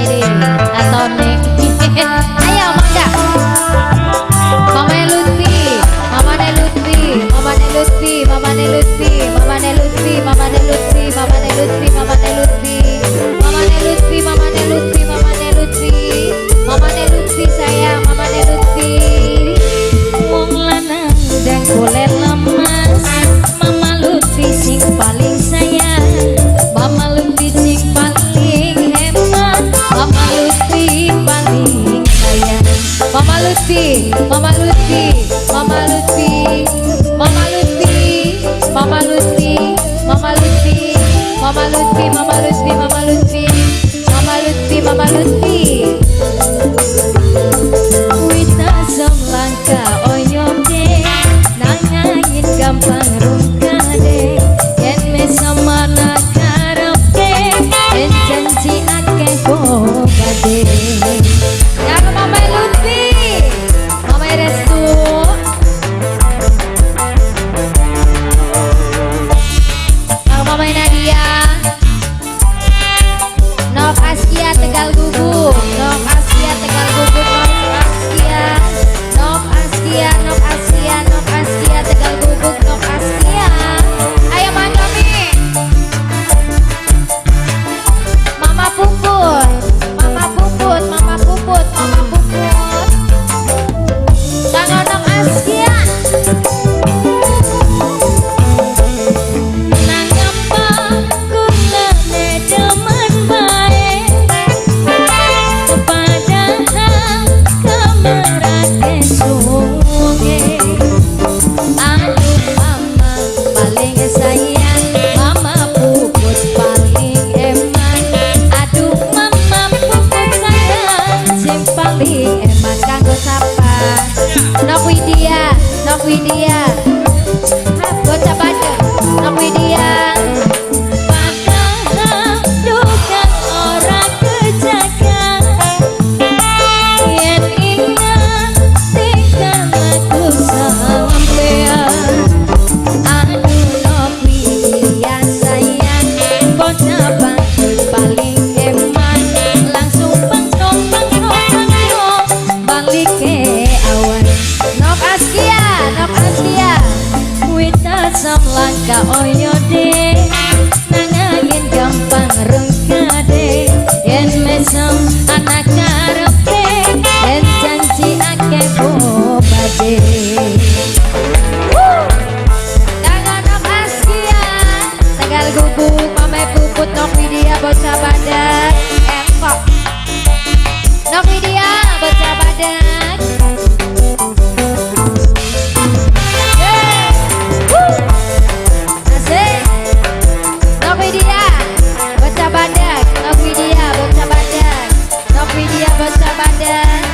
Dede atau Neng. Ayo Mangga. Mama Lutfi, Mama Lutfi, Mama Lutfi, Mama Lutfi, Mama Lutfi, Mama Lutfi, Mama Lutfi, Mama Lutfi, Mama Lutfi, Mama Lutfi, Mama Lutfi, Mama Lutfi sayang, Mama Lutfi. Wong lanang dan boleh lemas, Mama Lutfi sing paling sayang, Mama Lutfi sing paling hebat, Mama Lutfi paling sayang. Mama Lutfi, Mama Lutfi, Mama Lutfi, Mama Lutfi, Mama Lutfi, Mama Lutfi, Mama Lutfi, Mama Lutfi, Mama Lutfi, Mama Lutfi, Mama Lutfi. Wita semlangka oyoke, nangangin gampang rungkade, yen me semana karaoke, yen janji akeh bobade. Ya Mama Lutfi, Mama Restu, Mama Nadia, Nok Askia Tegal Gubuk, Nok Askia Tegal Gubuk, Nok Askia, Nok Askia, Nok Askia, Nok Askia Tegal Gubuk, Nok Askia. Ayo Mangga Mi. Mama Puput, Mama Puput, Mama Puput, Mama Puput. Kang Nok Askia. Nok Widya, Nok Widya, bocah Bandung, Nok Widya. Padahal dukan orang kejaga, yen ingat tinggal aku sampean. Aduh Nok Widya sayang, bocah Bandung paling eman, langsung pengkong balik ke awan. Nok Askia, Nok Askia, wita samlangka oyode, nangangin gampang rungkade, yen mesem anak karaoke, yen janji akeh bobade. Tangan Nok Askia, Tegal Gubuk, Mama Puput, Nok Widya bocah badak, Kok Nok Widya bocah badak. Nok Widya bocah badak, Nok Widya bocah badak, Nok Widya bocah badak.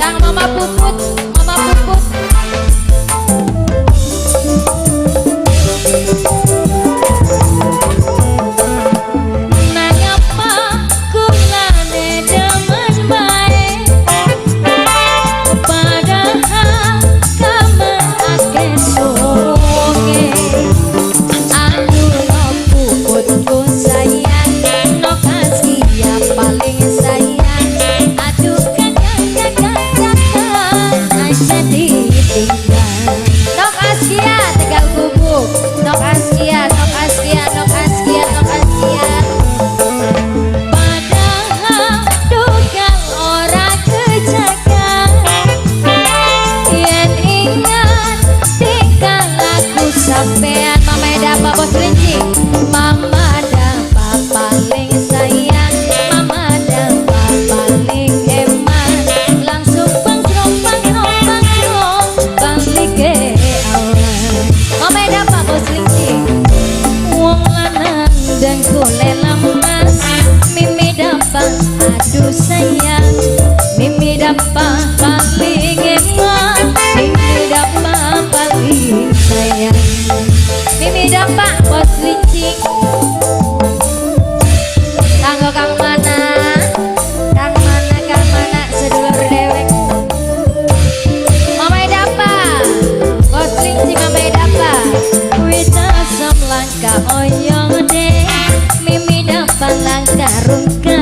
Kang Mama Puput, Mama Puput. Nangapa kulane demen bae, padahal kamu akeh soge. Aduh Nok Puputku sayang, Nok Askia paling sayang. Aduh kakak aja ditinggal. Nok Askia Tegal Gubuk, Nok Askia, Nok Askia, Nok Askia, Nok Askia. Padahal dukan orang kejaga, yen ingat tinggal aku sampean. Mama Dapa bos kelinci, Mama Dapa paling sayang, Mama Dapa paling eman, langsung pangkrong balik ke awan. Mama Dapa bos kelinci, wong lanang dan kule lemas, Mimi Dapa aduh sayang, Mimi Dapa paling eman, Mimi Dapa paling sayang. Mimi Dapa bos kelinci. Tanggo Kang mana, Kang mana, Kang mana sedulur dewek. Mama Dapa bos kelinci, Mama Dapa. Wita samlangka oyong de, Mimi Dapa palang karung